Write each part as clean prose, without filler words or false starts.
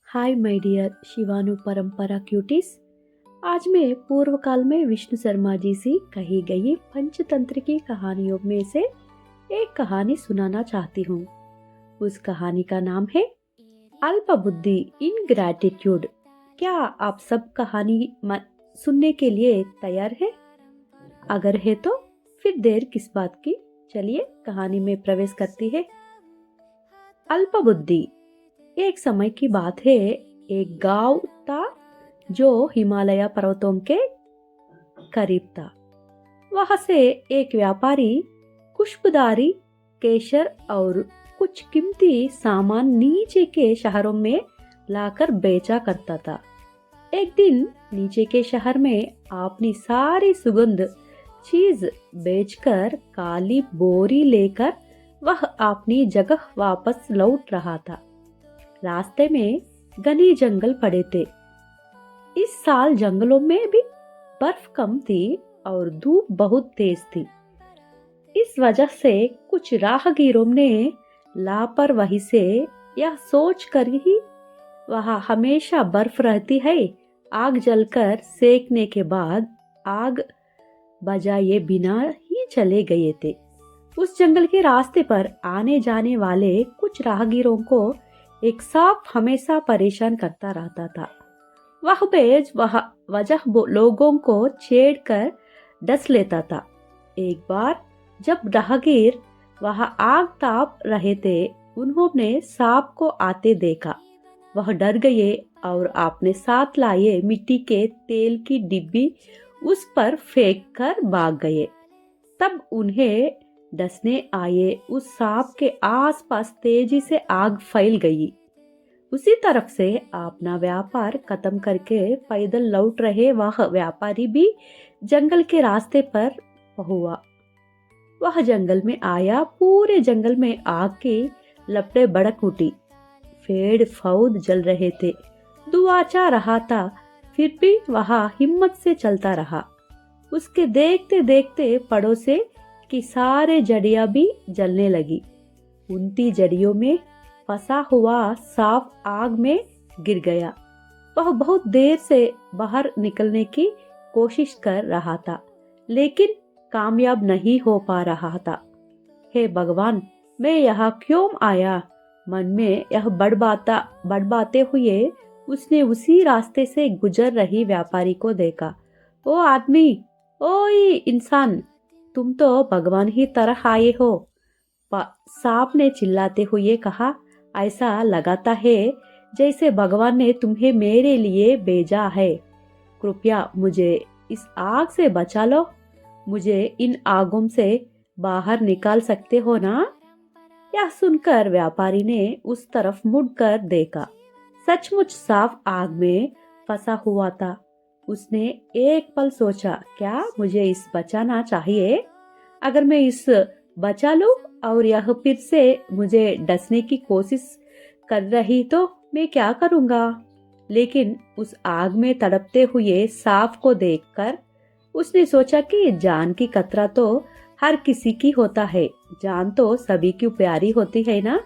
Hi my dear शिवानु परंपरा cuties. आज मैं पूर्व काल में विष्णु शर्मा जी से कही गई पंचतंत्र की कहानियों में से एक कहानी सुनाना चाहती हूँ। उस कहानी का नाम है अल्प बुद्धि इन ग्रैटिट्यूड। क्या आप सब कहानी सुनने के लिए तैयार है? अगर है तो फिर देर किस बात की, चलिए कहानी में प्रवेश करती है। अल्प बुद्धि। एक समय की बात है, एक गांव था जो हिमालय पर्वतों के करीब था। वहां से एक व्यापारी खुशबूदारी केसर और कुछ कीमती सामान नीचे के शहरों में लाकर बेचा करता था। एक दिन नीचे के शहर में अपनी सारी सुगंध चीज बेचकर काली बोरी लेकर वह अपनी जगह वापस लौट रहा था। रास्ते में घने जंगल पड़े थे। इस साल जंगलों में भी बर्फ कम थी और धूप बहुत तेज थी। इस वजह से कुछ राहगीरों ने लापरवाही से यह सोच कर ही वहां हमेशा बर्फ रहती है, आग जलकर सेकने के बाद आग बजाए बिना ही चले गए थे। उस जंगल के रास्ते पर आने जाने वाले कुछ राहगीरों को एक सांप हमेशा परेशान करता रहता था। वह वजह लोगों को छेड़कर डस लेता था। एक बार जब राहगीर वहां आग ताप रहे थे, उन्होंने सांप को आते देखा। वह डर गए और अपने साथ लाए मिट्टी के तेल की डिब्बी उस पर फेंक कर भाग गए। तब उन्हें डसने आए उस सांप के आसपास तेजी से आग फैल गई। उसी तरफ से अपना व्यापार खत्म करके पैदल लौट रहे वह व्यापारी भी जंगल के रास्ते पर हुआ। वह जंगल में आया, पूरे जंगल में आग की लपटें भड़क उठी। पेड़ पौधे जल रहे थे, धुआं चा रहा था, फिर भी वह हिम्मत से चलता रहा। उसके देखते देखते पड़ोसे की सारे जड़ियां भी जलने लगी। उनती जड़ियों में फंसा हुआ सांप आग में गिर गया। वह बहुत देर से बाहर निकलने की कोशिश कर रहा था, लेकिन कामयाब नहीं हो पा रहा था। हे भगवान, मैं यहाँ क्यों आया? मन में यह बड़बाते हुए उसने उसी रास्ते से गुजर रही व्यापारी को देखा। ओ आदमी, ओए इंसान, तुम तो भगवान ही तरह आए हो। सांप ने चिल्लाते हुए कहा, ऐसा लगाता है जैसे भगवान ने तुम्हें मेरे लिए भेजा है। कृपया मुझे इस आग से बचा लो। मुझे इन आगों से बाहर निकाल सकते हो ना? यह सुनकर व्यापारी ने उस तरफ मुड़कर देखा। सचमुच सांप आग में फंसा हुआ था। उसने एक पल सोचा, क्या मुझे इस बचाना चाहिए? अगर मैं इस बचा लूं और यह फिर से मुझे डसने की कोशिश कर रही तो मैं क्या करूंगा? लेकिन उस आग में तड़पते हुए सांप को देखकर उसने सोचा कि जान की खतरा तो हर किसी की होता है, जान तो सभी की प्यारी होती है ना।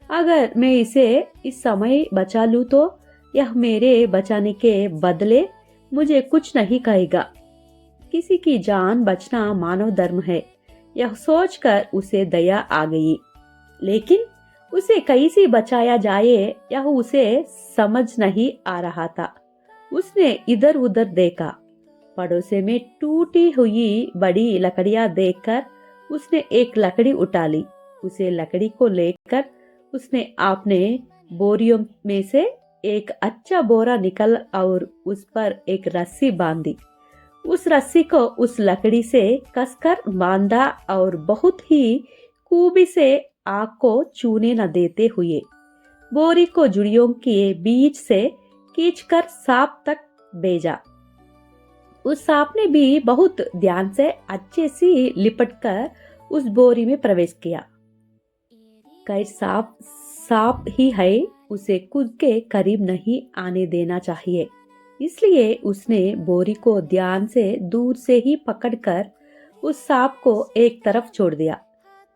अगर मैं इसे इस समय बचा लूं तो यह मेरे बचाने के बदले मुझे कुछ नहीं कहेगा। किसी की जान बचना मानव धर्म है। यह सोचकर उसे दया आ गई, लेकिन उसे कैसे बचाया जाए यह उसे समझ नहीं आ रहा था। उसने इधर उधर देखा। पड़ोसे में टूटी हुई बड़ी लकड़ियां देखकर उसने एक लकड़ी उठा ली। उसे लकड़ी को लेकर उसने अपने बोरियों में से एक अच्छा बोरा निकल और उस पर एक रस्सी बांधी। उस रस्सी को उस लकड़ी से कसकर बांधा और बहुत ही खूबी से आग को छूने न देते हुए बोरी को जुड़ियों के बीच से खींचकर सांप तक भेजा। उस सांप ने भी बहुत ध्यान से अच्छे से लिपटकर उस बोरी में प्रवेश किया। खैर सांप ही है, उसे खुद के करीब नहीं आने देना चाहिए, इसलिए उसने बोरी को ध्यान से दूर से ही पकड़कर उस सांप को एक तरफ छोड़ दिया।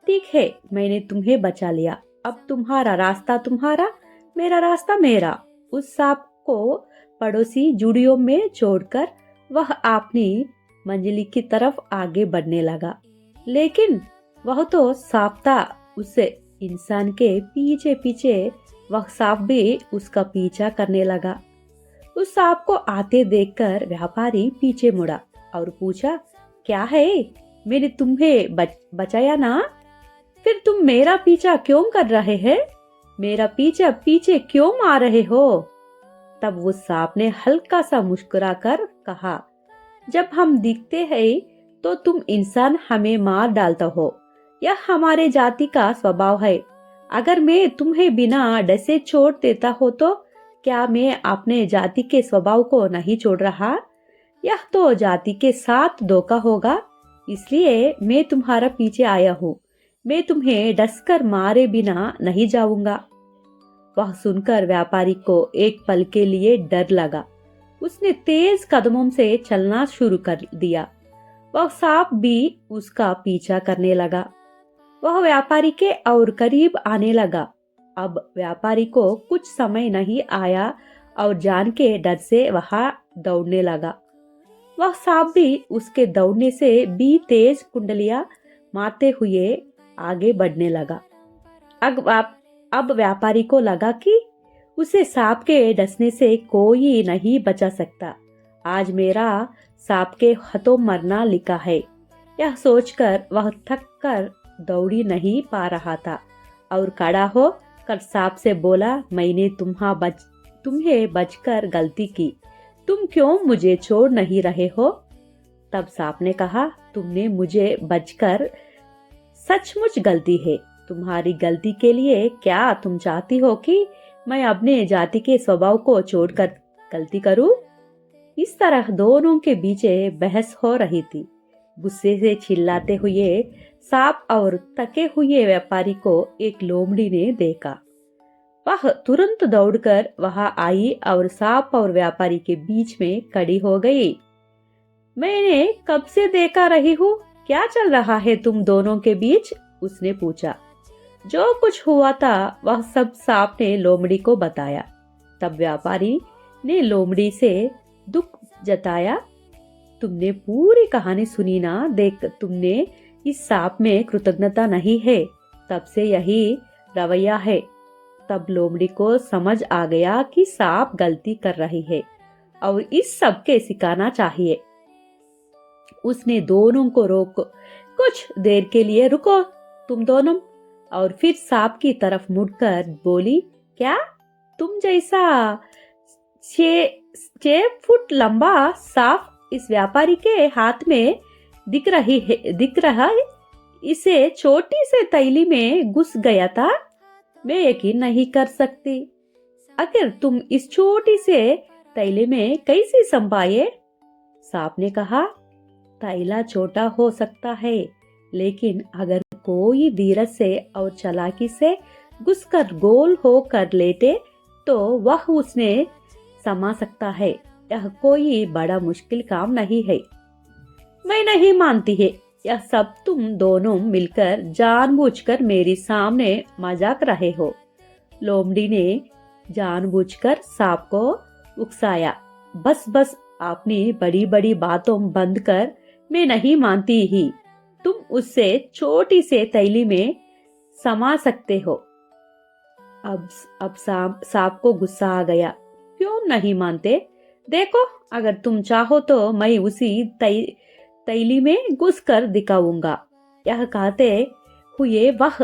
ठीक है, मैंने तुम्हें बचा लिया, अब तुम्हारा रास्ता तुम्हारा, मेरा रास्ता मेरा। उस सांप को पड़ोसी जुड़ियों में छोड़कर वह अपनी मंजिल की तरफ आगे बढ़ने लगा। लेकिन वह तो सांप था, उससे इंसान के पीछे पीछे वह सांप भी उसका पीछा करने लगा। उस सांप को आते देखकर व्यापारी पीछे मुड़ा और पूछा, क्या है, मैंने तुम्हें बचाया ना, फिर तुम मेरा पीछा क्यों कर रहे हैं, मेरा पीछा पीछे क्यों आ रहे हो? तब वो सांप ने हल्का सा मुस्कुराकर कहा, जब हम दिखते हैं तो तुम इंसान हमें मार डालता हो, यह हमारे जाति का स्वभाव है। अगर मैं तुम्हें बिना डसे छोड़ देता हो तो क्या मैं अपने जाति के स्वभाव को नहीं छोड़ रहा? यह तो जाति के साथ धोखा होगा, इसलिए मैं तुम्हारा पीछे आया हूँ। मैं तुम्हें डसकर मारे बिना नहीं जाऊंगा। वह सुनकर व्यापारी को एक पल के लिए डर लगा। उसने तेज कदमों से चलना शुरू कर दिया। वह सांप भी उसका पीछा करने लगा। वह व्यापारी के और करीब आने लगा। अब व्यापारी को कुछ समय नहीं आया और जान के डर से वह दौड़ने लगा। वह सांप भी उसके दौड़ने से भी तेज कुंडलियां मारते हुए आगे बढ़ने लगा। अब व्यापारी को लगा कि उसे सांप के डसने से कोई नहीं बचा सकता। आज मेरा सांप के हाथों मरना लिखा है। यह सोचकर वह थक कर दौड़ी नहीं पा रहा था और खड़ा हो कर सांप से बोला, मैंने तुम्हें बचकर गलती की, तुम क्यों मुझे छोड़ नहीं रहे हो? तब सांप ने कहा, तुमने मुझे बचकर सचमुच गलती है। तुम्हारी गलती के लिए क्या तुम चाहती हो कि मैं अपने जाति के स्वभाव को छोड़कर गलती करूं? इस तरह दोनों के बीच बहस हो रही थी। गुस्से से चिल्लाते हुए सांप और थके हुए व्यापारी को एक लोमड़ी ने देखा। वह तुरंत दौड़कर वहां आई और सांप और व्यापारी के बीच में खड़ी हो गई। मैंने कब से देखा रही हूँ, क्या चल रहा है तुम दोनों के बीच? उसने पूछा। जो कुछ हुआ था वह सब सांप ने लोमड़ी को बताया। तब व्यापारी ने लोमड़ी से दुख जताया, तुमने पूरी कहानी सुनी ना, देख तुमने इस सांप में कृतज्ञता नहीं है, तब से यही रवैया है। तब लोमड़ी को समझ आ गया कि सांप गलती कर रही है और इस सब के सिखाना चाहिए। उसने दोनों को रोक, कुछ देर के लिए रुको तुम दोनों, और फिर सांप की तरफ मुड़कर बोली, क्या तुम जैसा 6 फुट लंबा सांप इस व्यापारी के हाथ में दिख रहा है, इसे छोटी से तैली में घुस गया था? मैं यकीन नहीं कर सकती। अगर तुम इस छोटी से तैले में कैसे संभाए? सांप ने कहा, तैला छोटा हो सकता है, लेकिन अगर कोई धीरज से और चालाकी से घुसकर गोल होकर लेटे तो वह उसने समा सकता है। यह कोई बड़ा मुश्किल काम नहीं है। मैं नहीं मानती है, यह सब तुम दोनों मिलकर जानबूझकर मेरे सामने मजाक रहे हो। लोमड़ी ने जानबूझकर सांप को उकसाया। बस अपनी बड़ी बड़ी बातों बंद कर, मैं नहीं मानती ही, तुम उससे छोटी से तैली में समा सकते हो। अब सांप को गुस्सा आ गया। क्यों नहीं मानते? देखो, अगर तुम चाहो तो मैं उसी तैली में घुस कर दिखाऊंगा। यह कहते हुए वह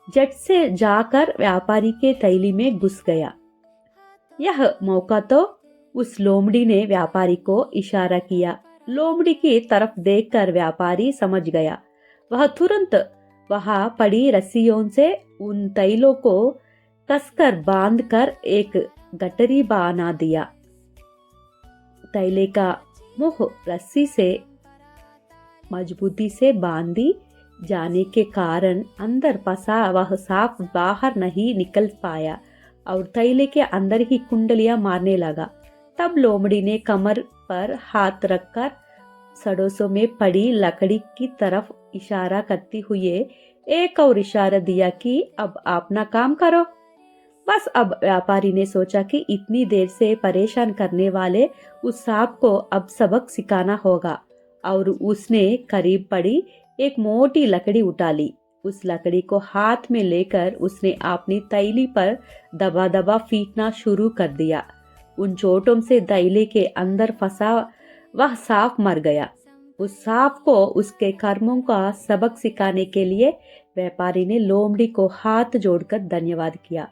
झट से जाकर व्यापारी के तैली में घुस गया। यह मौका तो उस लोमड़ी ने व्यापारी को इशारा किया। लोमड़ी की तरफ देखकर व्यापारी समझ गया। वह तुरंत वहां पड़ी रस्सियों से उन तैलों को कसकर बांधकर एक गठरी बना दिया। तैले का मुंह रस्सी से मजबूती से बांधी जाने के कारण अंदर फंसा वह सांप बाहर नहीं निकल पाया और तैले के अंदर ही कुंडलियां मारने लगा। तब लोमड़ी ने कमर पर हाथ रखकर सड़ोसों में पड़ी लकड़ी की तरफ इशारा करते हुए एक और इशारा दिया कि अब अपना काम करो। बस अब व्यापारी ने सोचा कि इतनी देर से परेशान करने वाले उस सांप को अब सबक सिखाना होगा और उसने करीब पड़ी एक मोटी लकड़ी उठा ली। उस लकड़ी को हाथ में लेकर उसने अपनी तैली पर दबा दबा पीटना शुरू कर दिया। उन चोटों से तैली के अंदर फंसा वह सांप मर गया। उस सांप को उसके कर्मों का सबक सिखाने के लिए व्यापारी ने लोमड़ी को हाथ जोड़कर धन्यवाद किया।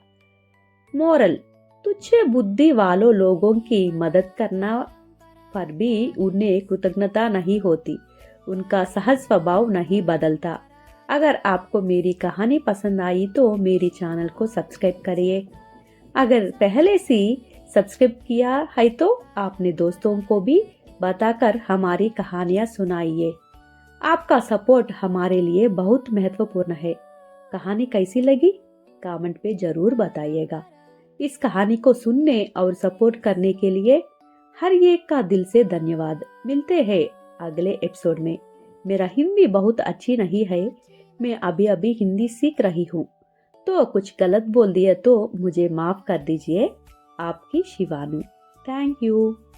मोरल: तुच्छ बुद्धि वालों लोगों की मदद करना पर भी उन्हें कृतज्ञता नहीं होती, उनका सहज स्वभाव नहीं बदलता। अगर आपको मेरी कहानी पसंद आई तो मेरी चैनल को सब्सक्राइब करिए। अगर पहले से सब्सक्राइब किया है तो आपने दोस्तों को भी बताकर हमारी कहानियां सुनाइए। आपका सपोर्ट हमारे लिए बहुत महत्वपूर्ण है। कहानी कैसी लगी कमेंट पे जरूर बताइएगा। इस कहानी को सुनने और सपोर्ट करने के लिए हर एक का दिल से धन्यवाद। मिलते हैं अगले एपिसोड में। मेरा हिंदी बहुत अच्छी नहीं है, मैं अभी अभी हिंदी सीख रही हूँ, तो कुछ गलत बोल दिया तो मुझे माफ कर दीजिए। आपकी शिवानू। Thank you.